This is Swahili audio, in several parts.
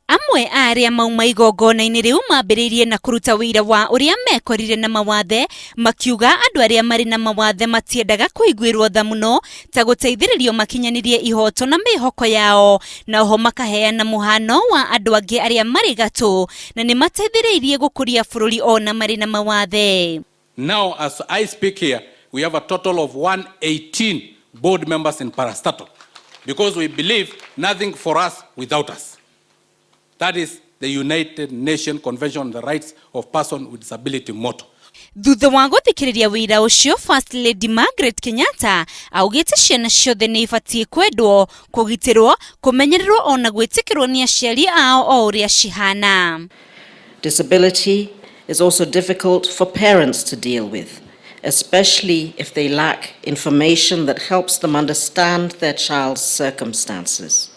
Amwe aria mauma igongona-inĩ riu mambĩrĩirie na kuruta wĩra wa uria mekorire na mawathe, makiuga andu aria mari na mawathe matiendaga kuiguirwo tha muno ta guteithĩrĩrio makinyanirie ihoto na mĩhoko yao, na oho makaheana muhano wa andu angĩ aria mari gatũ na nĩ mateithĩrĩirie gukuria bũrũri ona mari na mawathe. Now as I speak here, we have a total of 118 board members in parastatal because we believe nothing for us without us. That is the United Nations Convention on the Rights of Persons with Disability motto. Thutha wa guthikiriria wira ucio, First Lady Margaret Kenyatta augite ciana ciothe nĩ ibatie kwendwo, kugitirwo, kumenyererwo ona gwitikirwo ni aciari ao o uria cihana. Disability is also difficult for parents to deal with, especially if they lack information that helps them understand their child's circumstances.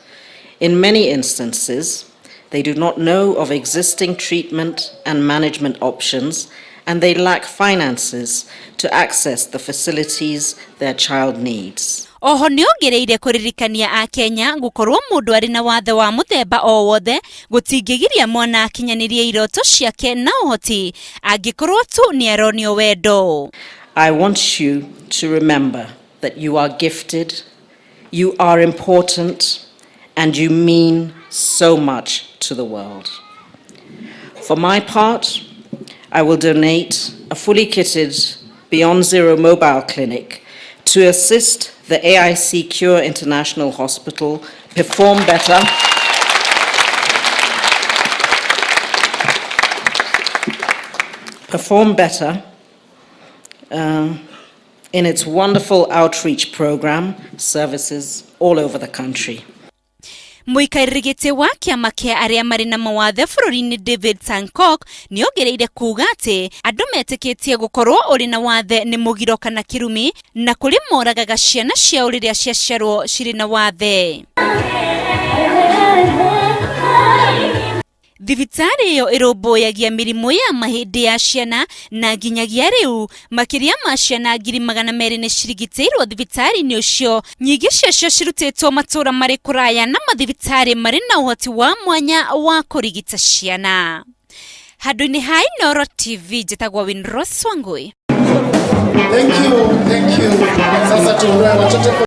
In many instances, they do not know of existing treatment and management options, and they lack finances to access the facilities their child needs. Oho niongereire kuririkania Akenya gukorwo mundu ari na wathe wa muthemba o wothe gutingigiria mwana akinyanirie iroto ciake na uhoti angikorwo tu ni aronio wendo. I want you to remember that you are gifted, you are important, and you mean so much to the world. For my part, I will donate a fully kitted Beyond Zero mobile clinic to assist the AIC Cure International Hospital perform better in its wonderful outreach program services all over the country. Muikairigite wa kiama kia aria mari na mawathe bũrũri-inĩ David Sankok niongereire kuuga ati andu metĩkĩtie gukorwo uri na wathe ni mugiro kana kirumi na kuri moragaga ciana ciao riria ciaciarwo ciri na wathe. Thibitari yo irũmbũyagia mĩrimũ ya mahĩndĩ ya ciana na nginyagia riu makiria ma ciana 200,000 nĩ cirigitĩirwo thibitari-inĩ ũcio, nyingĩ ciacio cirutĩtwo matũra marĩ kũraya na mathibitari marĩ na ũhoti wa mwanya wa kũrigita ciana. Handũ-inĩ ha Inooro TV njĩtagwo Winrose Wangui. Thank you. Sasa tunaona watoto